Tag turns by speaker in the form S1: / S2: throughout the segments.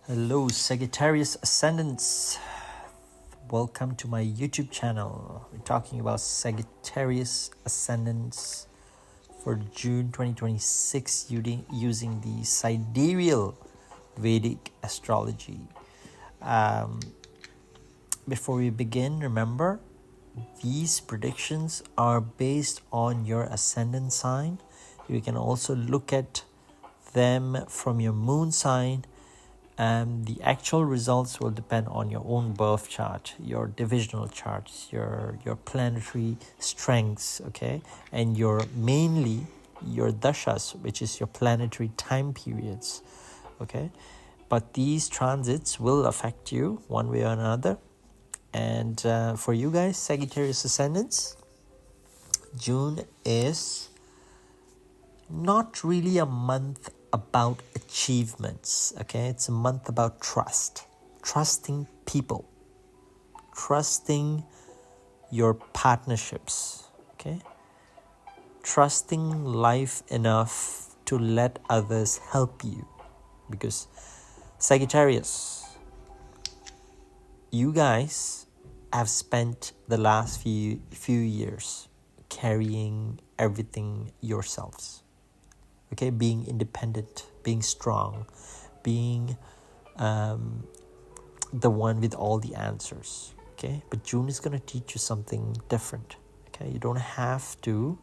S1: Hello, Sagittarius ascendants. Welcome to my YouTube channel. We're talking about Sagittarius ascendants for June 2026 using the sidereal Vedic astrology. Um, Before we begin, remember these predictions are based on your ascendant sign. You can also look at them from your moon sign. The actual results will depend on your own birth chart, your divisional charts, your planetary strengths, okay, and mainly your dashas, which is your planetary time periods, okay. But these transits will affect you one way or another. And for you guys, Sagittarius ascendants, June is not really a month about achievements, okay? It's a month about trusting people, trusting your partnerships, okay? Trusting life enough to let others help you. Because Sagittarius, you guys have spent the last few years carrying everything yourselves. Okay, being independent, being strong, being the one with all the answers. Okay, but June is going to teach you something different. Okay, you don't have to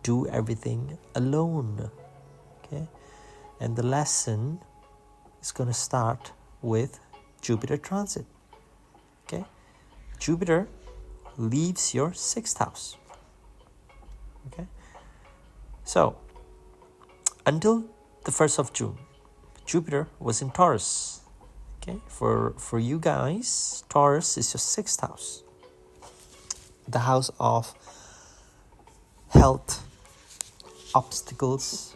S1: do everything alone. Okay, and the lesson is going to start with Jupiter transit. Okay, Jupiter leaves your 6th house. Okay, so until the 1st of June, Jupiter was in Taurus. Okay, for you guys, Taurus is your 6th house, the house of health, obstacles,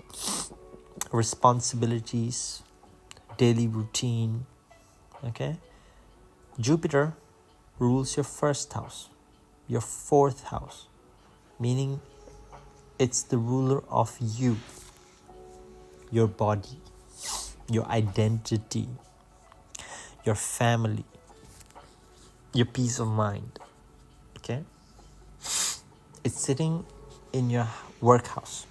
S1: responsibilities, daily routine. Okay, Jupiter rules your 1st house, your 4th house, meaning it's the ruler of you, your body, your identity, your family, your peace of mind. Okay, it's sitting in your workhouse,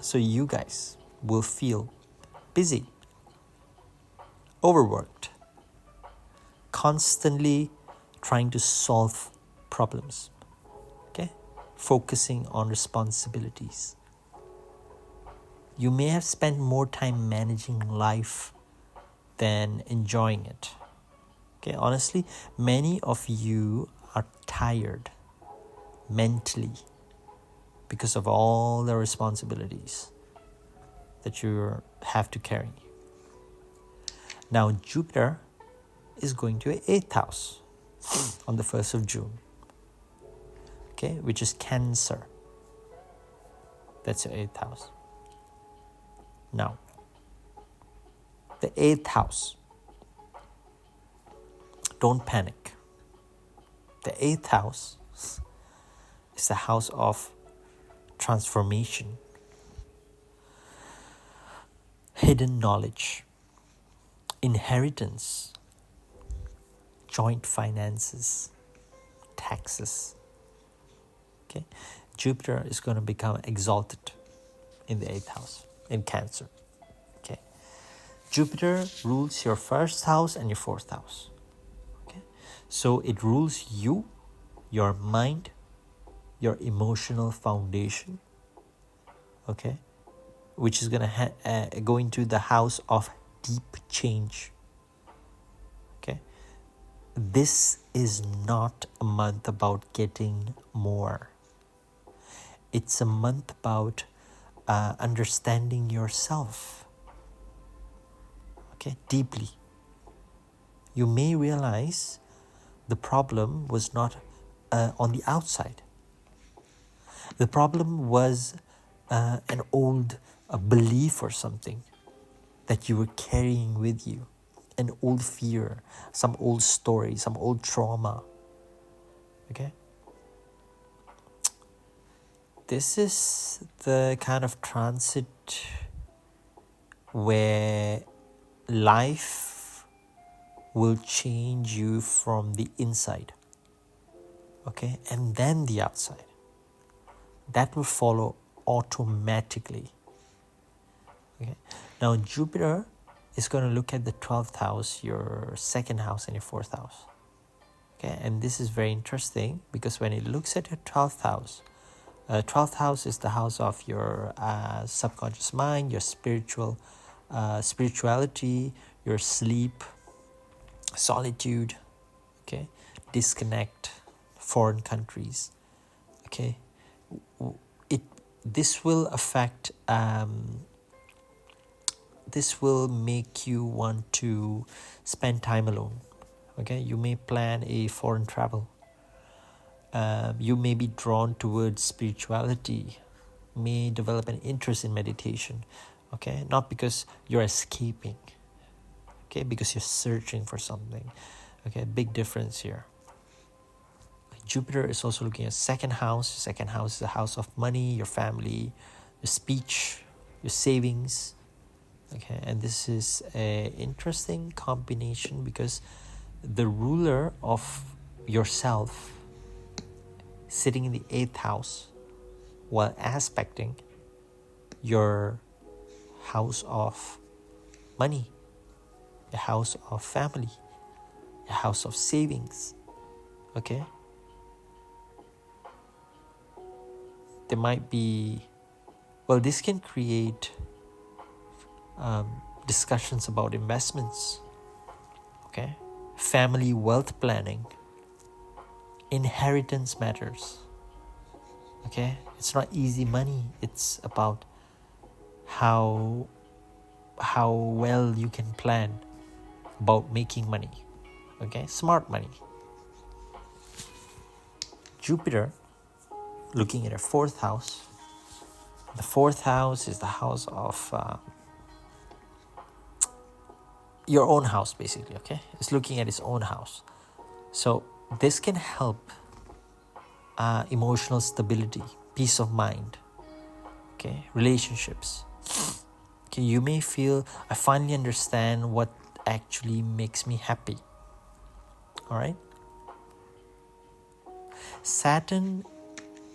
S1: so you guys will feel busy, overworked, constantly trying to solve problems, okay, focusing on responsibilities. You may have spent more time managing life than enjoying it. Okay, honestly, many of you are tired mentally because of all the responsibilities that you have to carry. Now, Jupiter is going to 8th house on the 1st of June, okay, which is Cancer. That's your 8th house. Now, the 8th house, don't panic. The 8th house is the house of transformation, hidden knowledge, inheritance, joint finances, taxes. Okay, Jupiter is going to become exalted in the 8th house in Cancer. Okay, Jupiter rules your 1st house and your 4th house. Okay, so it rules you, your mind, your emotional foundation. Okay, which is going to go into the house of deep change. Okay, this is not a month about getting more. It's a month about understanding yourself, okay, deeply. You may realize the problem was not on the outside. The problem was an old belief or something that you were carrying with you, an old fear, some old story, some old trauma. Okay? This is the kind of transit where life will change you from the inside, okay, and then the outside. That will follow automatically. Okay. Now Jupiter is going to look at the 12th house, your second house, and your 4th house. Okay, and this is very interesting because when it looks at your 12th house, 12th house is the house of your subconscious mind, your spirituality, your sleep, solitude, okay, disconnect, foreign countries, okay. This will affect. This will make you want to spend time alone. Okay, you may plan a foreign travel. You may be drawn towards spirituality, may develop an interest in meditation. Okay, not because you're escaping. Okay, because you're searching for something. Okay, big difference here. Jupiter is also looking at second house. Second house is the house of money, your family, your speech, your savings. Okay, and this is an interesting combination because the ruler of yourself sitting in the 8th house while aspecting your house of money, your house of family, your house of savings. Okay, there might be, well, this can create discussions about investments, okay, family wealth planning, inheritance matters. Okay, it's not easy money. It's about how well you can plan about making money. Okay, smart money. Jupiter looking at a 4th house. The 4th house is the house of your own house, basically. Okay, it's looking at its own house. So this can help emotional stability, peace of mind, okay, relationships. Okay, you may feel, I finally understand what actually makes me happy. All right. Saturn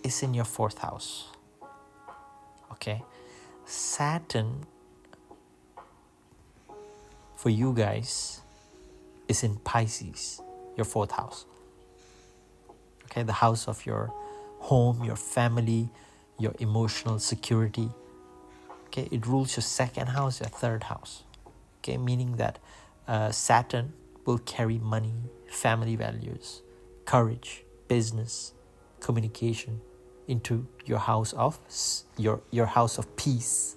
S1: is in your 4th house. Okay, Saturn for you guys is in Pisces, your 4th house. Okay, the house of your home, your family, your emotional security. Okay, it rules your 2nd house, your 3rd house. Okay, meaning that Saturn will carry money, family values, courage, business, communication into your house of your house of peace,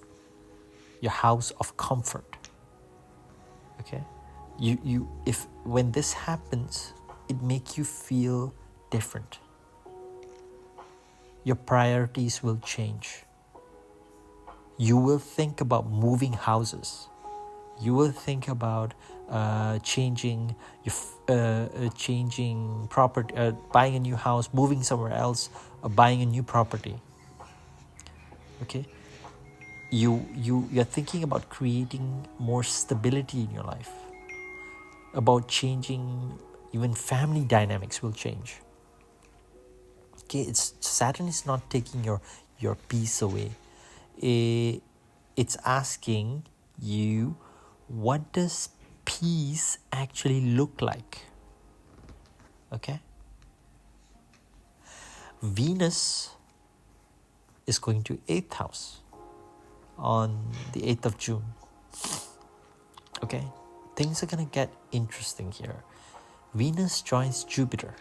S1: your house of comfort. Okay, you if when this happens, it makes you feel different. Your priorities will change. You will think about moving houses. You will think about changing property, buying a new house, moving somewhere else, buying a new property. Okay, you're thinking about creating more stability in your life. About changing, even family dynamics will change. Okay, Saturn is not taking your peace away. It's asking you, what does peace actually look like? Okay. Venus is going to 8th house on the 8th of June. Okay, things are gonna get interesting here. Venus joins Jupiter.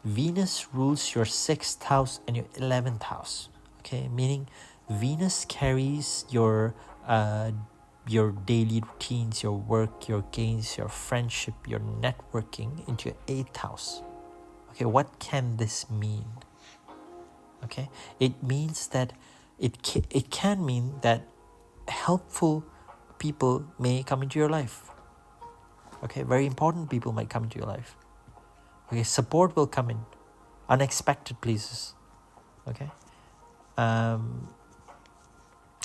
S1: Venus rules your 6th house and your 11th house. Okay, meaning Venus carries your daily routines, your work, your gains, your friendship, your networking into your 8th house. Okay, what can this mean? Okay, it means that it can mean that helpful people may come into your life. Okay, very important people might come into your life. Okay, support will come in, unexpected places. Okay,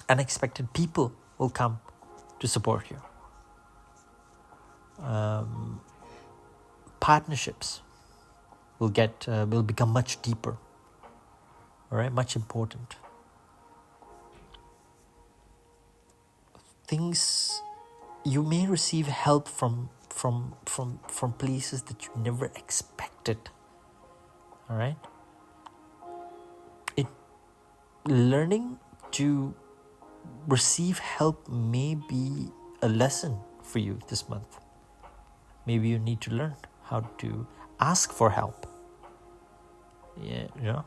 S1: unexpected people will come to support you. Partnerships will become much deeper. All right, much important. Things, you may receive help from places that you never expected. All right, learning to receive help may be a lesson for you this month. Maybe you need to learn how to ask for help. Yeah.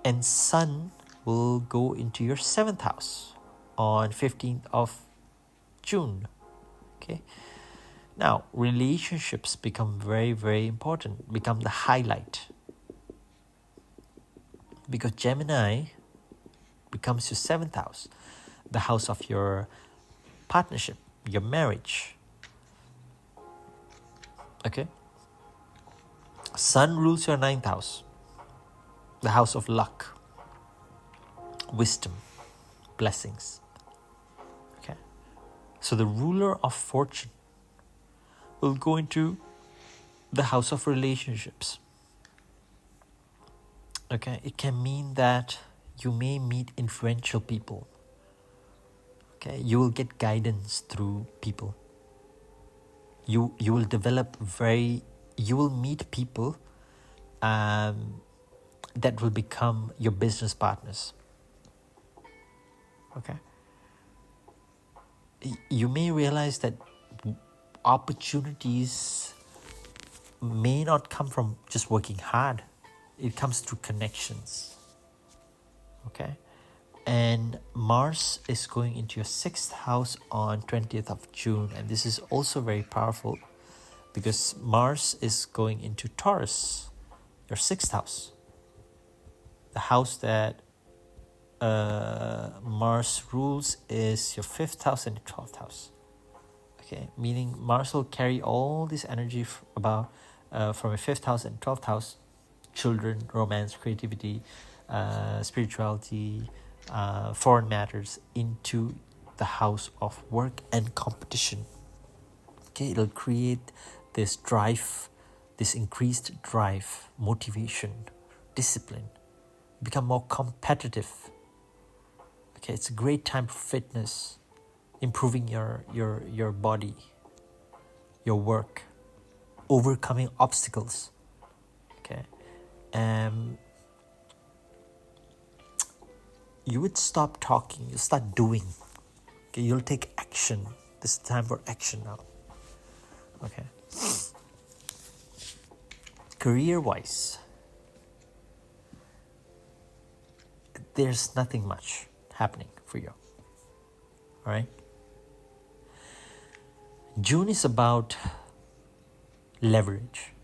S1: And Sun will go into your 7th house on 15th of June. Okay. Now, relationships become very, very important, become the highlight. Because Gemini becomes your 7th house, the house of your partnership, your marriage. Okay. Sun rules your 9th house, the house of luck, wisdom, blessings. Okay. So the ruler of fortune will go into the house of relationships. Okay. It can mean that you may meet influential people. Okay. You will get guidance through people. You will develop you will meet people that will become your business partners. Okay. You may realize that opportunities may not come from just working hard. It comes through connections. Okay. And Mars is going into your 6th house on 20th of June. And this is also very powerful because Mars is going into Taurus, your 6th house. The house that Mars rules is your 5th house and 12th house. Okay, meaning Mars will carry all this energy from your 5th house and 12th house, children, romance, creativity, spirituality, foreign matters, into the house of work and competition. Okay, it'll create this drive, this increased drive, motivation, discipline, become more competitive. Okay, it's a great time for fitness, improving your body, your work, overcoming obstacles. Okay, you would stop talking, you'll start doing. Okay, you'll take action. This is time for action now. Okay. Career-wise, there's nothing much happening for you. All right. June is about leverage.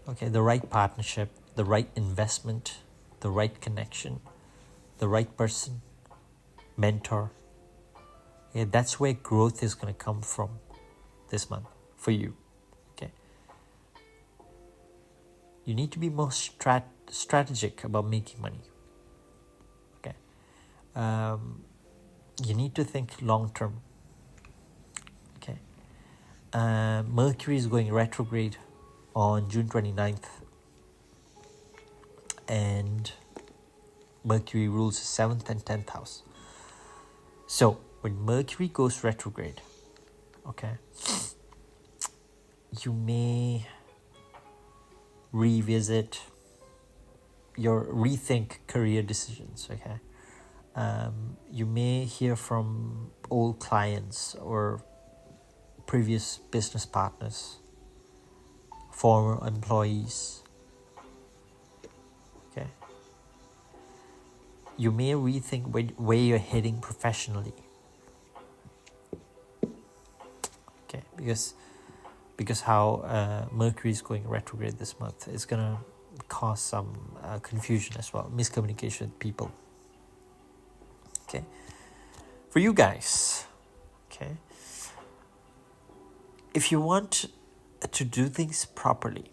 S1: Okay, the right partnership, the right investment, the right connection, the right person, mentor. Yeah, that's where growth is going to come from this month for you. Okay. You need to be more strategic about making money. Okay. You need to think long term. Okay. Mercury is going retrograde on June 29th. And Mercury rules the 7th and 10th house. So when Mercury goes retrograde, okay, you may rethink career decisions. Okay, you may hear from old clients or previous business partners, former employees. Okay, you may rethink where you're heading professionally. Okay, because how Mercury is going retrograde this month is gonna cause some confusion as well, miscommunication with people. Okay, for you guys, okay, if you want to do things properly,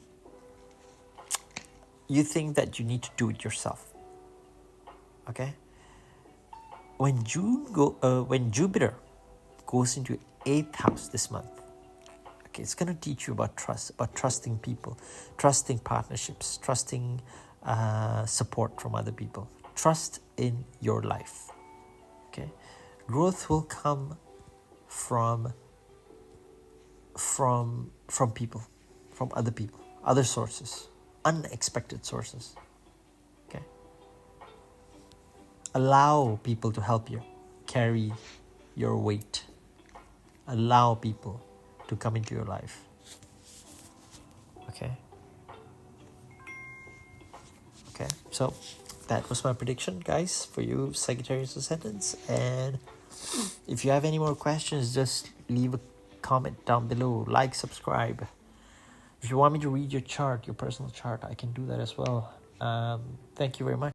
S1: you think that you need to do it yourself. Okay, when Jupiter goes into 8th house this month. Okay, it's going to teach you about trust, about trusting people, trusting partnerships, trusting support from other people, trust in your life. Okay, growth will come from people, from other people, other sources, unexpected sources. Okay, allow people to help you carry your weight. Allow people to come into your life. Okay, so that was my prediction, guys, for you Sagittarius ascendants. And if you have any more questions, just leave a comment down below, like, subscribe. If you want me to read your chart, your personal chart, I can do that as well. Thank you very much.